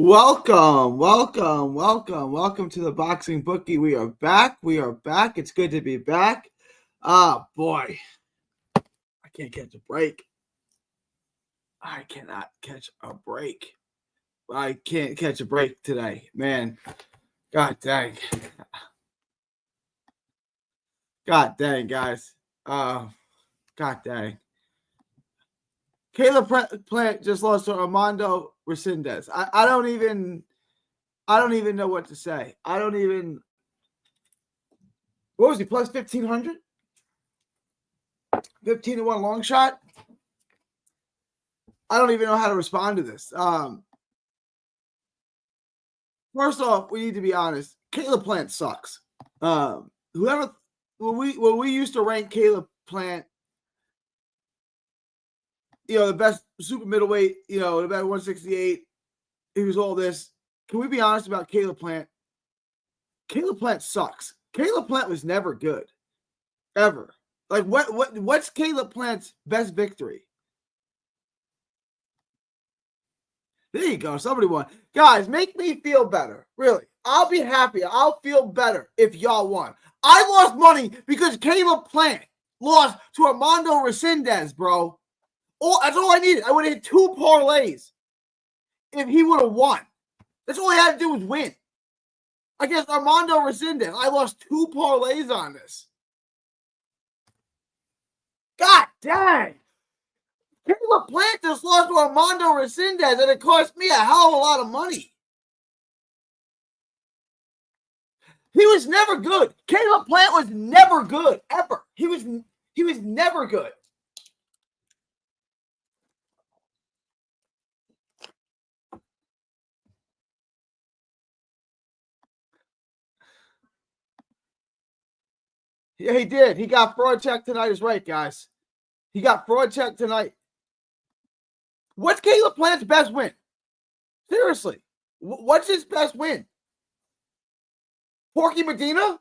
Welcome to the Boxing Bookie. We are back. It's good to be back. Boy, I can't catch a break. I cannot catch a break. I can't catch a break today, man. God dang, guys. God dang. Caleb Plant just lost to Armando Resendez. I don't even know what to say. What was he, plus 1,500? 15 to 1 long shot? I don't even know how to respond to this. First off, we need to be honest. Caleb Plant sucks. When we used to rank Caleb Plant, the best super middleweight, the best 168, he was all this. Can we be honest about Caleb Plant? Caleb Plant sucks. Caleb Plant was never good. Ever. Like, what's Caleb Plant's best victory? There you go. Somebody won. Guys, make me feel better. Really. I'll be happy. I'll feel better if y'all won. I lost money because Caleb Plant lost to Armando Resendez, bro. That's all I needed. I would have hit 2 parlays if he would have won. That's all I had to do was win. Against Armando Resendez, I lost 2 parlays on this. God dang. Caleb Plant just lost to Armando Resendez, and it cost me a hell of a lot of money. He was never good. Caleb Plant was never good, ever. He was never good. Yeah, he did. He got fraud check tonight is right, guys. He got fraud check tonight. What's Caleb Plant's best win? Seriously. What's his best win? Porky Medina?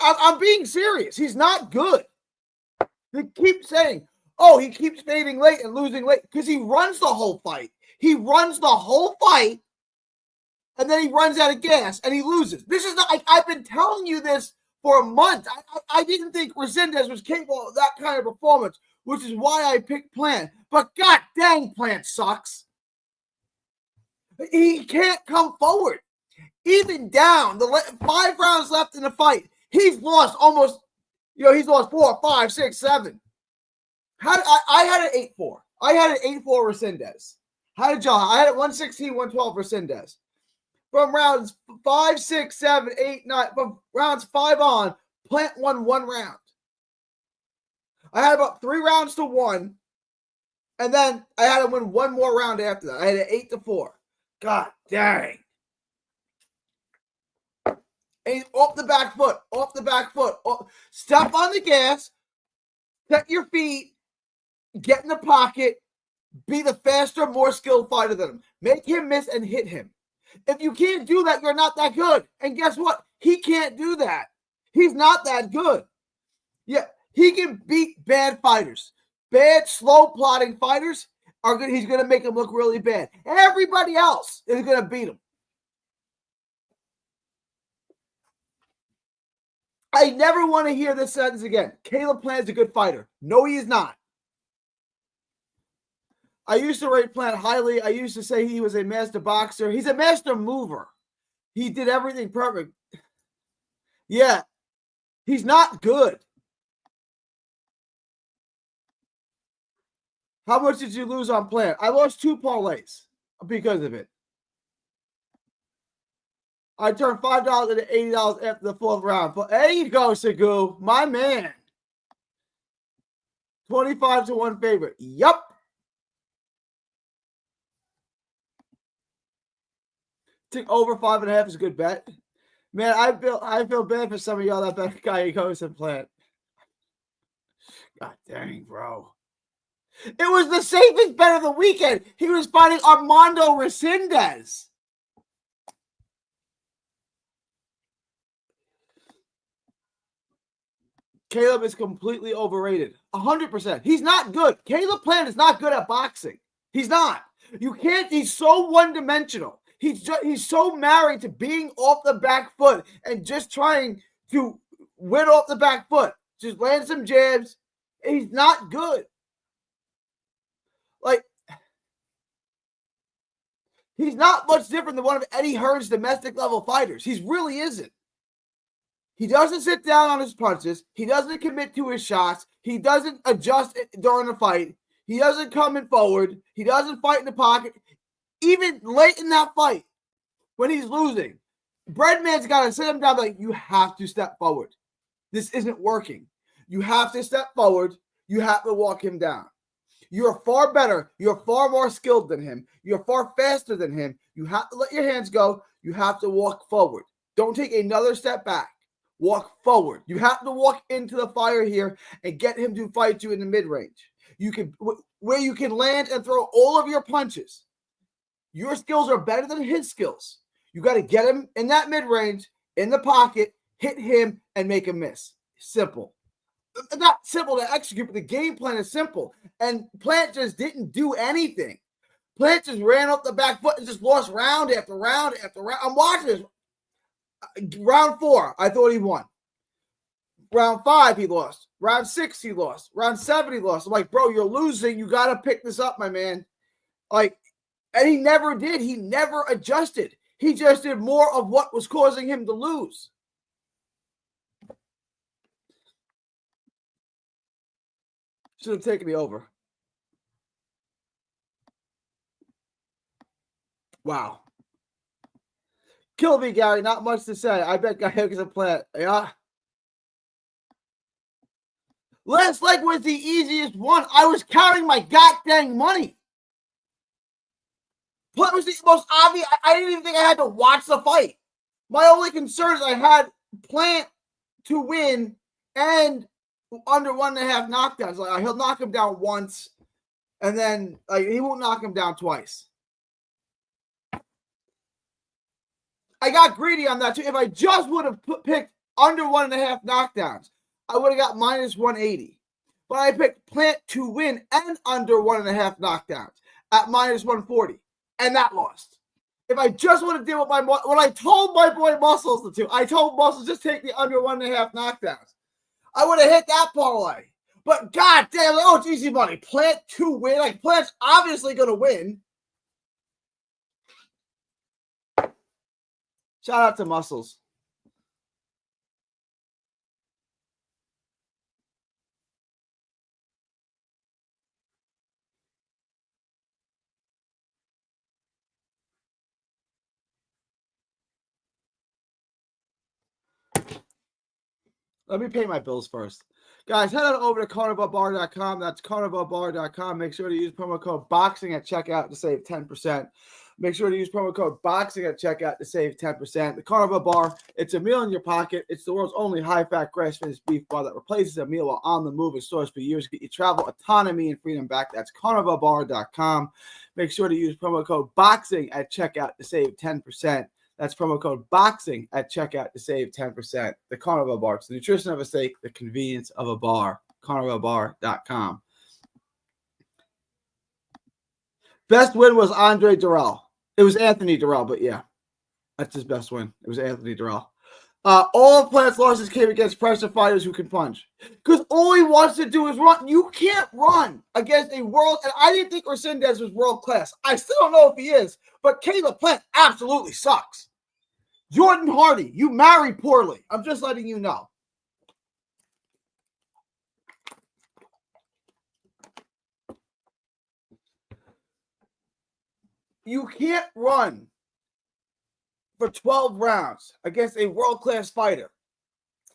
I'm being serious. He's not good. They keep saying, he keeps fading late and losing late because he runs the whole fight. He runs the whole fight, and then he runs out of gas, and he loses. This is not. I've been telling you this for a month. I didn't think Resendez was capable of that kind of performance, which is why I picked Plant. But god dang, Plant sucks. He can't come forward. Even down, the 5 rounds left in the fight, he's lost almost, he's lost 4, 5, 6, 7. I had an 8-4. I had an 8-4 Resendez. How did y'all? I had it 116, 112 Resendez. From rounds 5, 6, 7, 8, 9, from rounds 5 on, Plant won 1 round. I had about 3 rounds to 1, and then I had to win 1 more round after that. I had an 8-4. God dang. And off the back foot. Step on the gas, set your feet, get in the pocket, be the faster, more skilled fighter than him. Make him miss and hit him. If you can't do that, you're not that good. And guess what? He can't do that. He's not that good. Yeah, he can beat bad fighters. Bad, slow plotting fighters are good. He's going to make them look really bad. Everybody else is going to beat him. I never want to hear this sentence again. Caleb Plant is a good fighter. No, he is not. I used to rate Plant highly. I used to say he was a master boxer. He's a master mover. He did everything perfect. Yeah, he's not good. How much did you lose on Plant? I lost 2 parlays because of it. I turned $5 into $80 after the 4th round. But there you go, Segou. My man. 25 to 1 favorite. Yup. Think over 5.5 is a good bet. Man, I feel bad for some of y'all that bet guy goes and Plant. God dang, bro. It was the safest bet of the weekend. He was fighting Armando Resendez. Caleb is completely overrated. 100%. He's not good. Caleb Plant is not good at boxing. He's not. You can't. He's so one-dimensional. He's so married to being off the back foot and just trying to win off the back foot. Just land some jabs. He's not good. Like, he's not much different than one of Eddie Hearn's domestic level fighters. He really isn't. He doesn't sit down on his punches. He doesn't commit to his shots. He doesn't adjust during the fight. He doesn't come in forward. He doesn't fight in the pocket. Even late in that fight, when he's losing, Breadman's got to sit him down like, you have to step forward. This isn't working. You have to step forward. You have to walk him down. You're far better. You're far more skilled than him. You're far faster than him. You have to let your hands go. You have to walk forward. Don't take another step back. Walk forward. You have to walk into the fire here and get him to fight you in the mid-range. You can, where you can land and throw all of your punches. Your skills are better than his skills. You got to get him in that mid-range, in the pocket, hit him, and make him miss. Simple. Not simple to execute, but the game plan is simple. And Plant just didn't do anything. Plant just ran up the back foot and just lost round after round after round. I'm watching this. Round 4, I thought he won. Round 5, he lost. Round 6, he lost. Round 7, he lost. I'm like, bro, you're losing. You got to pick this up, my man. Like, and he never did. He never adjusted. He just did more of what was causing him to lose. Should have taken the over. Wow. Kill me, Gary. Not much to say. I bet Guy is a Plant. Yeah. Last leg was the easiest one. I was counting my goddamn money. Plant was the most obvious. I didn't even think I had to watch the fight. My only concern is I had Plant to win and under 1.5 knockdowns. Like, he'll knock him down once, and then he won't knock him down twice. I got greedy on that too. If I just would have picked under 1.5 knockdowns, I would have got minus 180. But I picked Plant to win and under 1.5 knockdowns at minus 140, and that lost. If I just would have did what I told my boy Muscles to do, I told Muscles just take the under 1.5 knockdowns. I would have hit that parlay. But god damn, oh, it's easy money. Plant to win. Like, Plant's obviously going to win. Shout out to Muscles. Let me pay my bills first. Guys, head on over to carnivalbar.com. That's carnivalbar.com. Make sure to use promo code BOXING at checkout to save 10%. Make sure to use promo code BOXING at checkout to save 10%. The Carnival Bar, it's a meal in your pocket. It's the world's only high-fat, grass-finished beef bar that replaces a meal while on the move in stores for years. Get your travel autonomy and freedom back. That's carnivalbar.com. Make sure to use promo code BOXING at checkout to save 10%. That's promo code BOXING at checkout to save 10%. The Carnival Bar. It's the nutrition of a steak, the convenience of a bar. carnivalbar.com. Best win was Andre Durrell. It was Anthony Durrell, but yeah, that's his best win. It was Anthony Durrell. All of Plant's losses came against pressure fighters who can punch. Because all he wants to do is run. You can't run against a world, and I didn't think Resendez was world class. I still don't know if he is, but Caleb Plant absolutely sucks. Jordan Hardy, you married poorly. I'm just letting you know. You can't run for 12 rounds against a world-class fighter.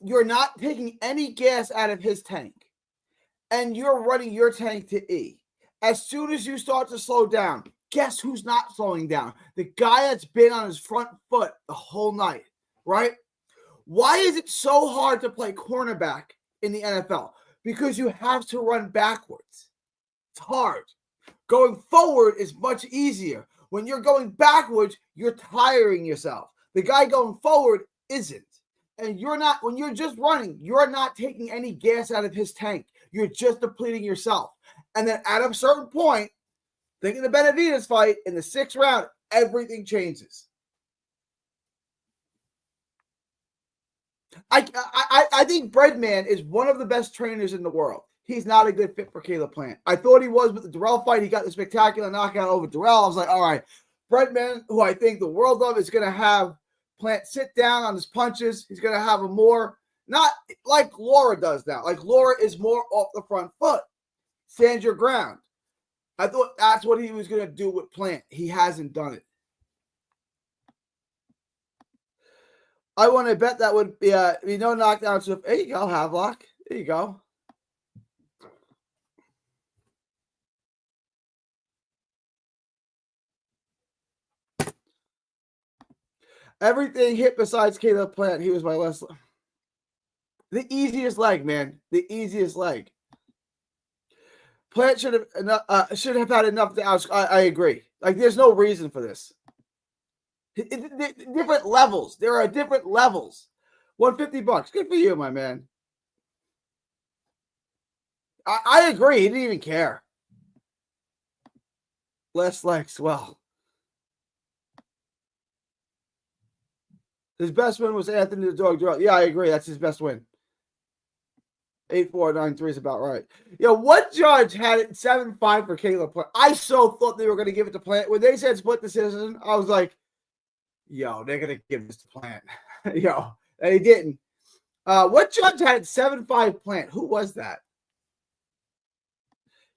You're not taking any gas out of his tank, and you're running your tank to E. As soon as you start to slow down, guess who's not slowing down? The guy that's been on his front foot the whole night, right? Why is it so hard to play cornerback in the NFL? Because you have to run backwards. It's hard. Going forward is much easier. When you're going backwards, you're tiring yourself. The guy going forward isn't. And you're not, when you're just running, you're not taking any gas out of his tank. You're just depleting yourself. And then at a certain point, think of the Benavidez fight in the 6th round. everything changes. I think Breadman is one of the best trainers in the world. He's not a good fit for Caleb Plant. I thought he was with the Durrell fight. He got the spectacular knockout over Durrell. I was like, all right, Breadman, who I think the world of, is going to have Plant sit down on his punches. He's going to have a more, not like Laura does now. Like Laura is more off the front foot. Stand your ground. I thought that's what he was going to do with Plant. He hasn't done it. I want to bet that would be no knockdown. So there you go, Havelock. There you go. Everything hit besides Caleb Plant. He was my last. The easiest leg, man. The easiest leg. Plant should have had enough to out. I agree. Like, there's no reason for this. Different levels. There are different levels. $150. Good for you, my man. I agree. He didn't even care. Less legs. Well, his best win was Anthony the Dog Durrell. Yeah, I agree. That's his best win. 8-4-9-3 is about right. Yo, what judge had it 7-5 for Caleb Plant? I so thought they were going to give it to Plant. When they said split decision, I was like, yo, they're going to give this to Plant. Yo, and he didn't. What judge had 7-5 Plant? Who was that?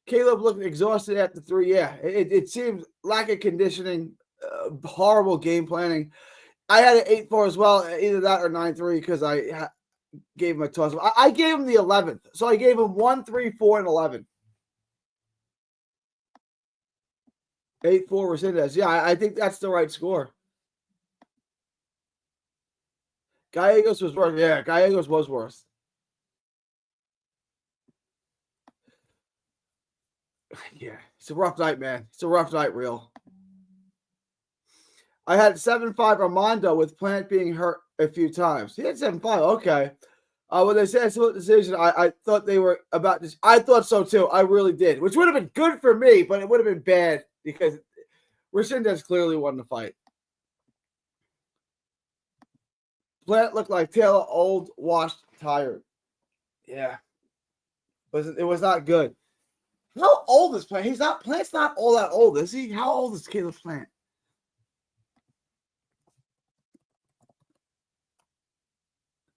Caleb looked exhausted after 3. Yeah, it seems lack of conditioning, horrible game planning. I had an 8-4 as well, either that or 9-3 because I gave him a toss. I gave him the 11th, so I gave him 1, 3, 4, and 11. 8-4 Resendez. Yeah, I think that's the right score. Gallegos was worse. Yeah, Gallegos was worse. Yeah, it's a rough night, man. It's a rough night, real. I had 7-5 Armando with Plant being hurt a few times. He had 7-5. Okay. When they said split decision, I thought they were about this. I thought so too. I really did, which would have been good for me, but it would have been bad because Resendez clearly won the fight. Plant looked like Taylor, old, washed, tired. Yeah. It was not good. How old is Plant? Plant's not all that old, is he? How old is Caleb Plant?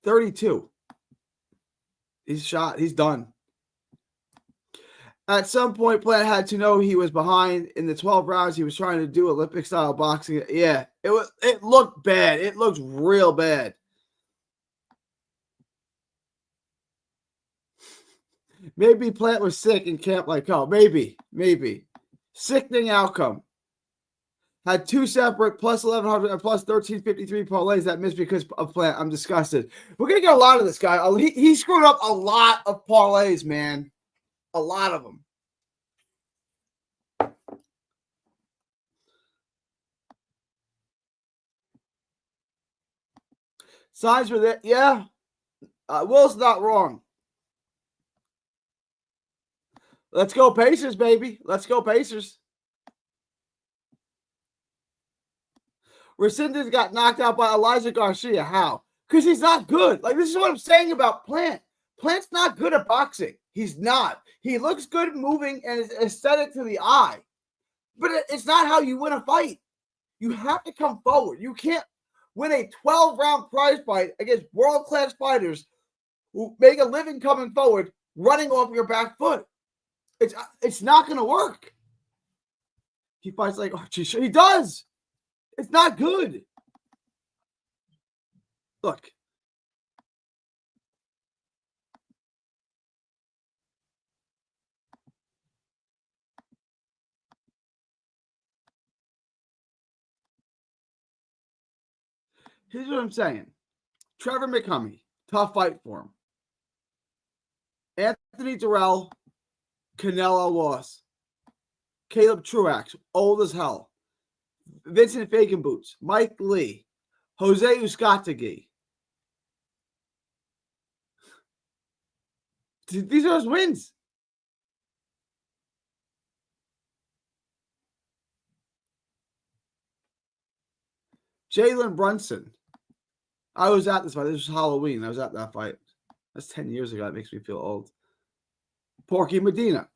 32. He's shot. He's done. At some point, Plant had to know he was behind in the 12 rounds. He was trying to do Olympic-style boxing. Yeah, it looked bad. It looked real bad. Maybe Plant was sick in camp like hell. Maybe. Sickening outcome. Had 2 separate plus 1,100 and plus 1,353 parlays that missed because of Plant. I'm disgusted. We're going to get a lot of this guy. He screwed up a lot of parlays, man. A lot of them. Signs were there. Yeah. Will's not wrong. Let's go Pacers, baby. Let's go Pacers. Resendez got knocked out by Elijah Garcia. How? Because he's not good. Like, this is what I'm saying about Plant. Plant's not good at boxing. He's not. He looks good moving and is aesthetic to the eye. But it's not how you win a fight. You have to come forward. You can't win a 12-round prize fight against world-class fighters who make a living coming forward, running off your back foot. It's not going to work. He fights like Archie. He does. It's not good. Look. Here's what I'm saying. Trevor McCummy, tough fight for him. Anthony Durrell, Canelo loss. Caleb Truax, old as hell. Vincent Fagenboots, Mike Lee, Jose Uzcategui. These are his wins. Jalen Brunson. I was at this fight. This was Halloween. I was at that fight. That's 10 years ago. That makes me feel old. Porky Medina.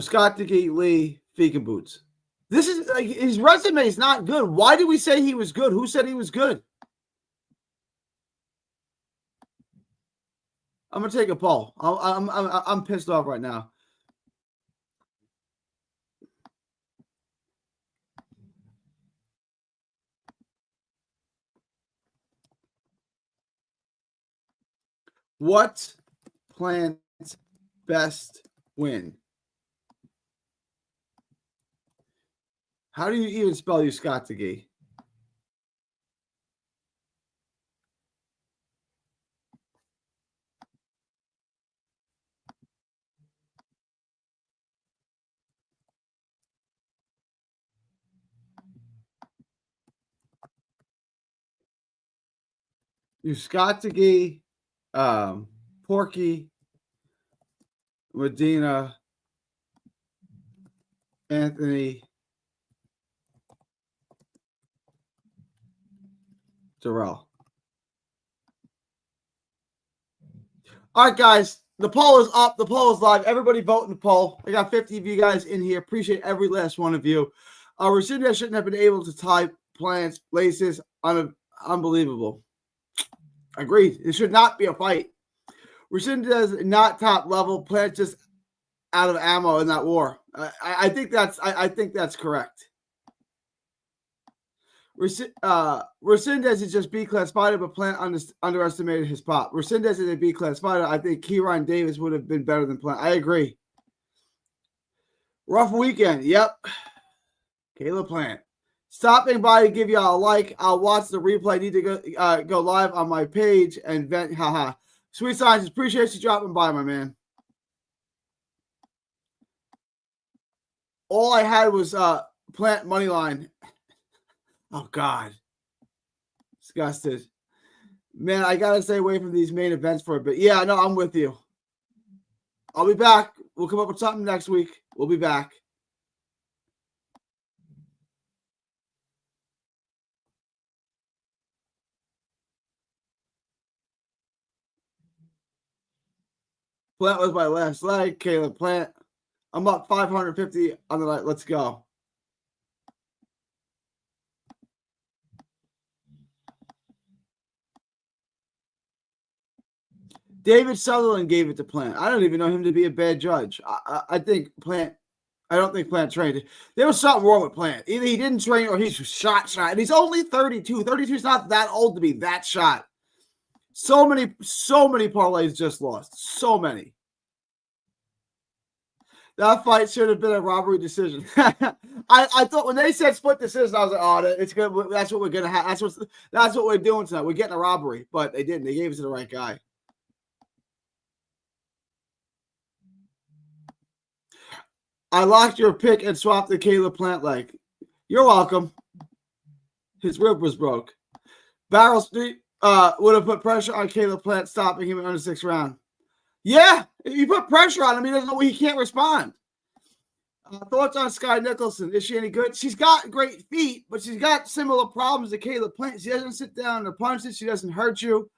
Scott DeGee, Lee, Fegan Boots. This is like his resume is not good. Why did we say he was good? Who said he was good? I'm gonna take a poll. I'm pissed off right now. What Plant's best win? How do you even spell Scott DeGee? Scott DeGee, Porky, Medina, Anthony, Darrell. All right, guys. The poll is up. The poll is live. Everybody vote in the poll. I got 50 of you guys in here. Appreciate every last one of you. Rescinda shouldn't have been able to tie Plant's laces. Unbelievable. Agreed. It should not be a fight. Rescinda is not top level. Plant just out of ammo in that war. I think that's correct. Rescindez is just B-class fighter, but Plant underestimated his pop. Rescindez is a B-class fighter. I think Kieran Davis would have been better than Plant. I agree. Rough weekend. Yep. Caleb Plant. Stopping by to give y'all a like. I'll watch the replay. I need to go live on my page and vent. Haha. Sweet Science, appreciate you dropping by, my man. All I had was Plant money line. Oh, God. Disgusted. Man, I got to stay away from these main events for a bit. Yeah, no, I'm with you. I'll be back. We'll come up with something next week. We'll be back. Plant was my last leg. Caleb Plant. I'm up 550 on the night. Let's go. David Sutherland gave it to Plant. I don't even know him to be a bad judge. I think Plant. I don't think Plant trained. There was something wrong with Plant. Either he didn't train or he's shot. And he's only 32. 32 is not that old to be that shot. So many parlays just lost. So many. That fight should have been a robbery decision. I thought when they said split decision, I was like, oh, it's good. That's what we're gonna have. That's what we're doing tonight. We're getting a robbery, but they didn't. They gave it to the right guy. I locked your pick and swapped the Caleb Plant leg. You're welcome. His rib was broke. Barrel Street would have put pressure on Caleb Plant, stopping him in under 6th round. Yeah, if you put pressure on him, he can't respond. Thoughts on Sky Nicholson? Is she any good? She's got great feet, but she's got similar problems to Caleb Plant. She doesn't sit down and punch it. She doesn't hurt you.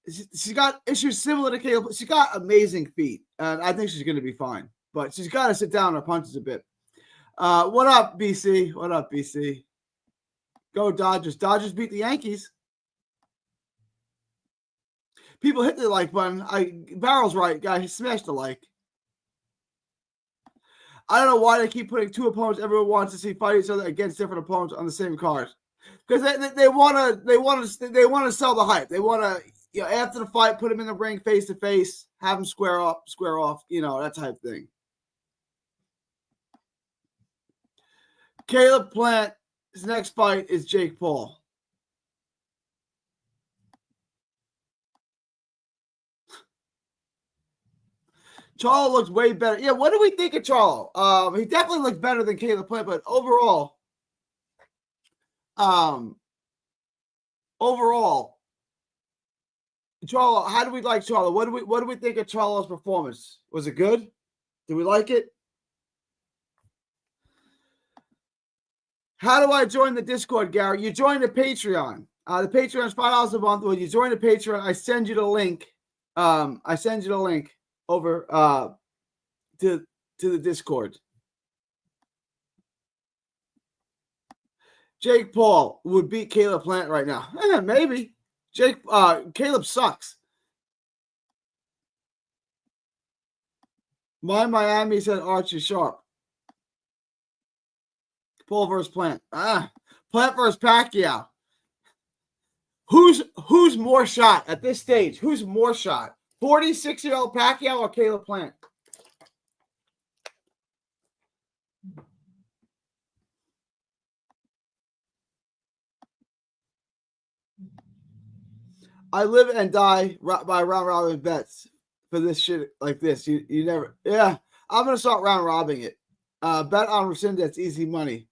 She's got issues similar to Caleb. She's got amazing feet, and I think she's going to be fine. But she's got to sit down and punches a bit. What up, BC? What up, BC? Go Dodgers. Dodgers beat the Yankees. People hit the like button. Barrel's right, guy. He smashed the like. I don't know why they keep putting two opponents everyone wants to see fight each other against different opponents on the same card. Because they want to sell the hype. They want to, after the fight, put them in the ring face to face, have them square off, that type of thing. Caleb Plant, his next fight is Jake Paul. Charlo looks way better. Yeah, what do we think of Charlo? He definitely looks better than Caleb Plant, but overall, Charlo, how do we like Charlo? What do we think of Charlo's performance? Was it good? Did we like it? How do I join the Discord, Gary? You join the Patreon. The Patreon is $5 a month. When you join the Patreon, I send you the link. I send you the link over to the Discord. Jake Paul would beat Caleb Plant right now. Maybe. Caleb sucks. My Miami said Archie Sharp. Paul versus Plant. Plant versus Pacquiao. Who's more shot at this stage? Who's more shot? 46-year-old Pacquiao or Caleb Plant? I live and die by round robin bets for this shit like this. You never. Yeah, I'm gonna start round robbing it. Bet on rescind. That's easy money.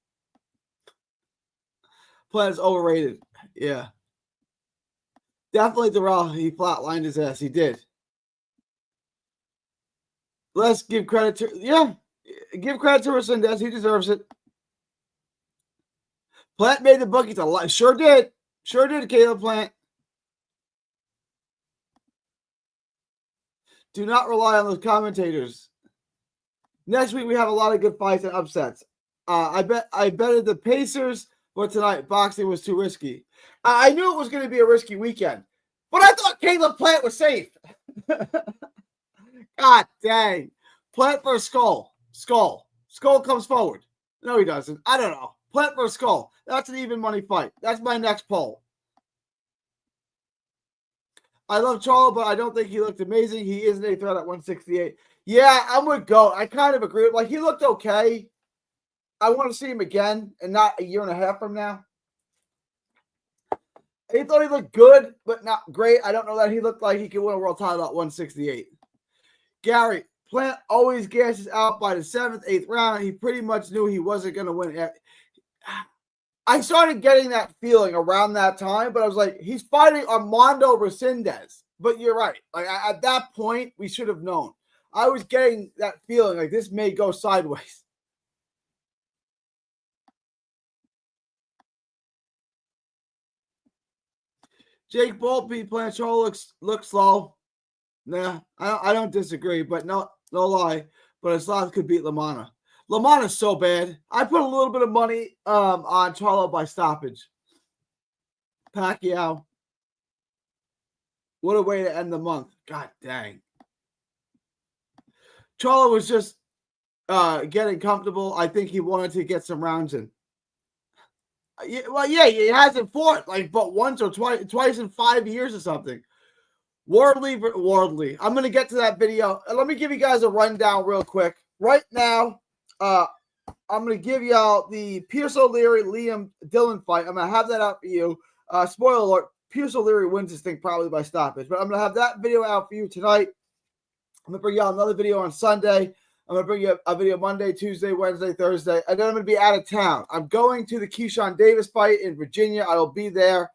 Plant's overrated. Yeah. Definitely Darrell. He flatlined his ass. He did. Let's give credit to give credit to Resendez. He deserves it. Plant made the bookies a lot. Sure did. Sure did, Caleb Plant. Do not rely on those commentators. Next week we have a lot of good fights and upsets. I betted the Pacers for tonight. Boxing was too risky. I knew it was going to be a risky weekend, but I thought Caleb Plant was safe. God dang. Plant versus Skull. Skull comes forward. No, he doesn't. I don't know. Plant versus Skull. That's an even money fight. That's my next poll. I love Charlo, but I don't think he looked amazing. He isn't a threat at 168. Yeah, I'm with Goat. I kind of agree. Like, he looked okay. I want to see him again and not a year and a half from now. He thought he looked good, but not great. I don't know that he looked like he could win a world title at 168. Gary, Plant always gasses out by the 7th, 8th round. He pretty much knew he wasn't going to win. I started getting that feeling around that time, but I was like, he's fighting Armando Resendez. But you're right. Like, at that point, we should have known. I was getting that feeling like this may go sideways. Jake Paul beat Plant. Charlo looks slow. Nah, I don't disagree, but no lie. But Islam could beat Lamana. Lamana's so bad. I put a little bit of money on Charlo by stoppage. Pacquiao. What a way to end the month. God dang. Charlo was just getting comfortable. I think he wanted to get some rounds in. Well, yeah, he hasn't fought like but once or twice in 5 years or something. Wardley. I'm going to get to that video. Let me give you guys a rundown real quick. Right now, I'm going to give y'all the Pierce O'Leary Liam Dillon fight. I'm going to have that out for you. Spoiler alert, Pierce O'Leary wins this thing probably by stoppage, but I'm going to have that video out for you tonight. I'm going to bring y'all another video on Sunday. I'm going to bring you a video Monday, Tuesday, Wednesday, Thursday, and then I'm going to be out of town. I'm going to the Keyshawn Davis fight in Virginia. I will be there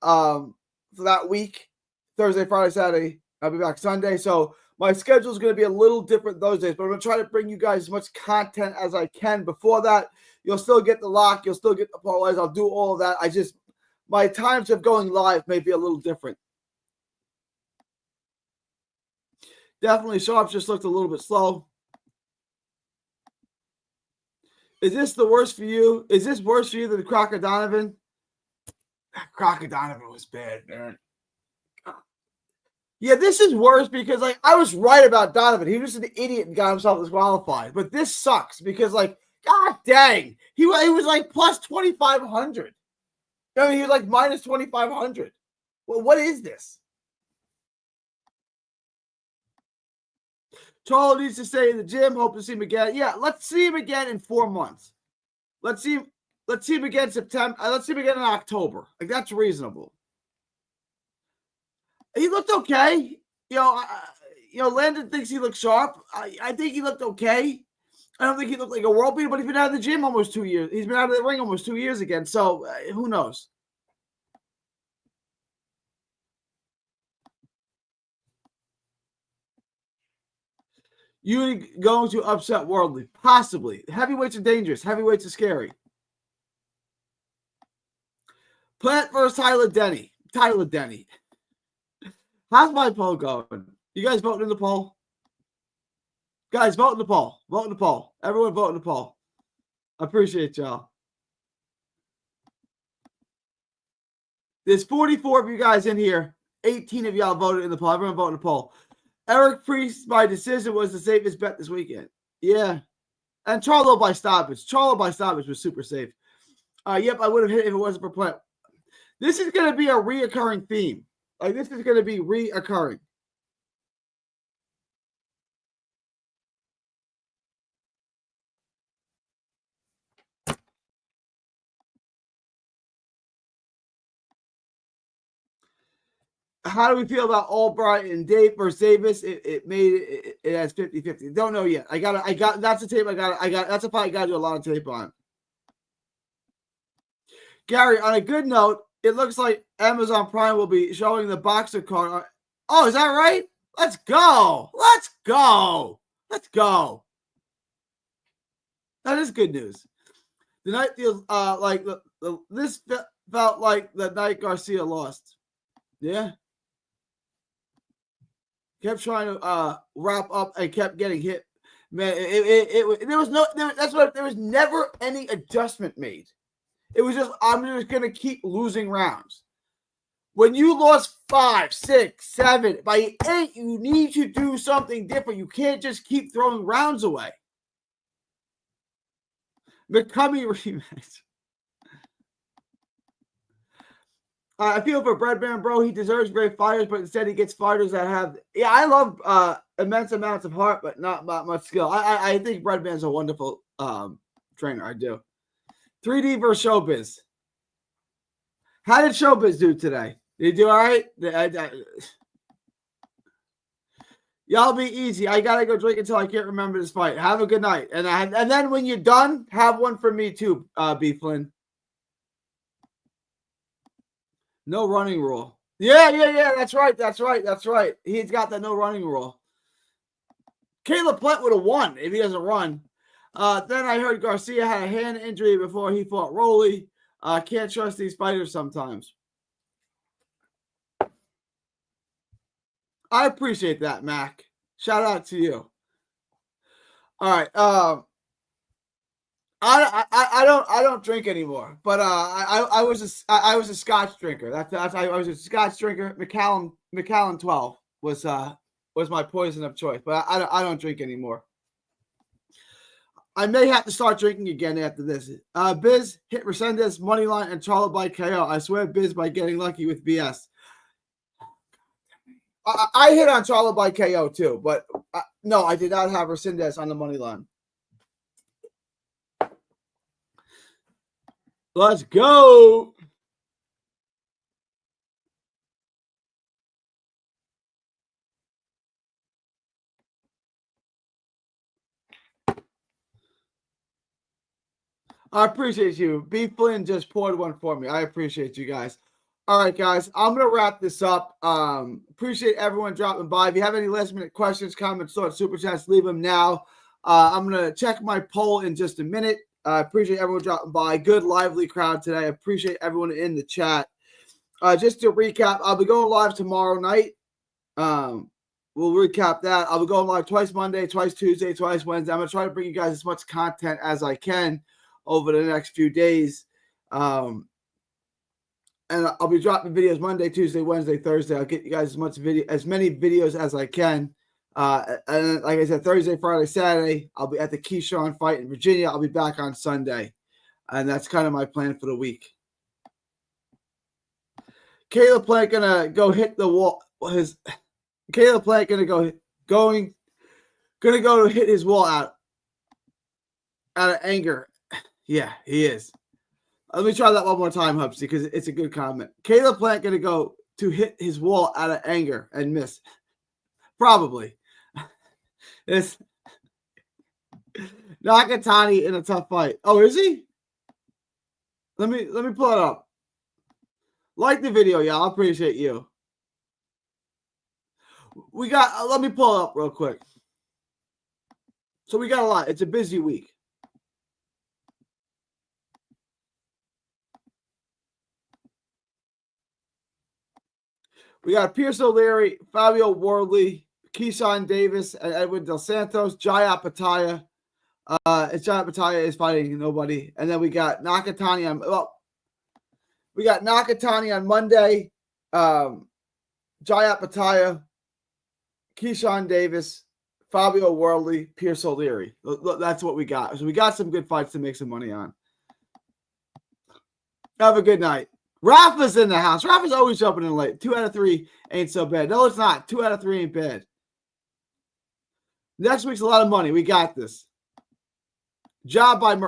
for that week. Thursday, Friday, Saturday. I'll be back Sunday. So my schedule is going to be a little different those days, but I'm going to try to bring you guys as much content as I can. Before that, you'll still get the lock. You'll still get the parlays. I'll do all of that. My times of going live may be a little different. Definitely Sharps just looked a little bit slow. Is this the worst for you? Is this worse for you than Crocker Donovan? Crocker Donovan was bad, man. Yeah, this is worse because, like, I was right about Donovan. He was an idiot and got himself disqualified. But this sucks because, like, god dang, he was like plus 2,500. I mean, he was like minus 2,500. Well, what is this? Charlo needs to stay in the gym. Hope to see him again. Yeah, let's see him again in 4 months. Let's see him again in September. Let's see him again in October. Like, that's reasonable. He looked okay. Landon thinks he looked sharp. I think he looked okay. I don't think he looked like a world beater, but he's been out of the gym almost 2 years. He's been out of the ring almost 2 years again. So who knows? You going to upset Worldly? Possibly. Heavyweights are dangerous. Heavyweights are scary. Plant versus Tyler Denny. Tyler Denny. How's my poll going? You guys voting in the poll? Guys, vote in the poll. Vote in the poll. Everyone vote in the poll. I appreciate y'all. There's 44 of you guys in here. 18 of y'all voted in the poll. Everyone vote in the poll. Eric Priest, by decision, was the safest bet this weekend. Yeah. And Charlo by stoppage. Charlo by stoppage was super safe. Yep, I would have hit if it wasn't for Plant. This is going to be a reoccurring theme. Like, this is going to be reoccurring. How do we feel about Albright and Dave versus Davis? It made it has 50-50. Don't know yet. I got that's a tape I got that's a fight I gotta do a lot of tape on. Gary, on a good note, it looks like Amazon Prime will be showing the boxer card. Oh, is that right? Let's go. Let's go. Let's go. That is good news. The night feels like this felt like the night Garcia lost. Yeah. Kept trying to wrap up and kept getting hit. Man, there was never any adjustment made. It was just, I'm just going to keep losing rounds. When you lost 5, 6, 7, by 8, you need to do something different. You can't just keep throwing rounds away. McCummy rematch. I feel for Breadman, bro. He deserves great fighters, but instead he gets fighters that have. Yeah, I love immense amounts of heart, but not much skill. I think Breadman's a wonderful trainer. I do. 3D versus Showbiz. How did Showbiz do today? Did he do all right? Y'all be easy. I gotta go drink until I can't remember this fight. Have a good night, and then when you're done, have one for me too, B. Flynn. No running rule. Yeah. That's right. He's got the no running rule. Caleb Plant would have won if he doesn't run. Then I heard Garcia had a hand injury before he fought Rolly. Can't trust these fighters sometimes. I appreciate that, Mac. Shout out to you. All right. I don't drink anymore, but I was a Scotch drinker. That's I was a Scotch drinker. Macallan 12 was my poison of choice, but I don't drink anymore. I may have to start drinking again after this. Biz hit Resendez money line and Charlo by KO. I swear, Biz by getting lucky with BS. I hit on Charlo by KO too, but no, I did not have Resendez on the money line. Let's go. I appreciate you. B. Flynn just poured one for me. I appreciate you guys. All right, guys. I'm going to wrap this up. Appreciate everyone dropping by. If you have any last minute questions, comments, thoughts, super chats, leave them now. I'm going to check my poll in just a minute. I appreciate everyone dropping by. Good, lively crowd today. I appreciate everyone in the chat. Just to recap, I'll be going live tomorrow night. We'll recap that. I'll be going live twice Monday, twice Tuesday, twice Wednesday. I'm going to try to bring you guys as much content as I can over the next few days. And I'll be dropping videos Monday, Tuesday, Wednesday, Thursday. I'll get you guys as many videos as I can. And like I said, Thursday, Friday, Saturday, I'll be at the Keyshawn fight in Virginia. I'll be back on Sunday. And that's kind of my plan for the week. Caleb Plant gonna go hit the wall. Caleb Plant gonna go to hit his wall out of anger. Yeah, he is. Let me try that one more time, Hubsy, because it's a good comment. Caleb Plant gonna go to hit his wall out of anger and miss. Probably. It's Nakatani in a tough fight. Oh, is he? Let me pull it up. Like the video, y'all. I appreciate you. We got. Let me pull it up real quick. So we got a lot. It's a busy week. We got Pierce O'Leary, Fabio Wardley, Keyshawn Davis, and Edwin Dos Santos, Jaya Pataya. Jaya Pataya is fighting nobody. And then we got Nakatani on Monday. Jaya Pataya, Keyshawn Davis, Fabio Wardley, Pierce O'Leary. That's what we got. So we got some good fights to make some money on. Have a good night. Rafa's in the house. Rafa's always jumping in late. 2 out of 3 ain't so bad. No, it's not. 2 out of 3 ain't bad. Next week's a lot of money. We got this. Job by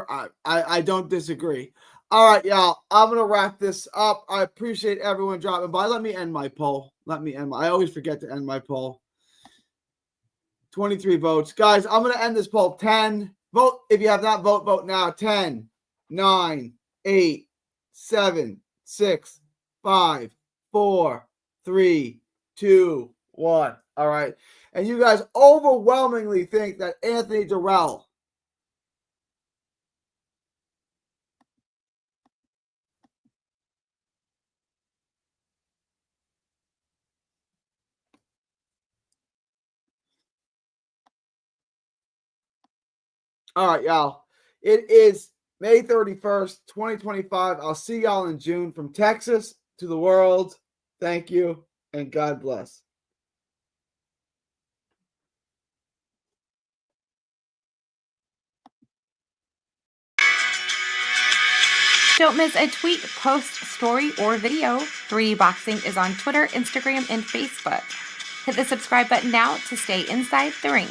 I don't disagree. All right, y'all. I'm going to wrap this up. I appreciate everyone dropping by. Let me end my poll. I always forget to end my poll. 23 votes. Guys, I'm going to end this poll. 10. Vote. If you have not vote now. 10, 9, 8, 7, 6, 5, 4, 3, 2, 1. All right. And you guys overwhelmingly think that Anthony Dirrell All right, y'all. It is May 31st, 2025. I'll see y'all in June. From Texas to the world, thank you, and God bless. Don't miss a tweet, post, story, or video. 3D Boxing is on Twitter, Instagram, and Facebook. Hit the subscribe button now to stay inside the ring.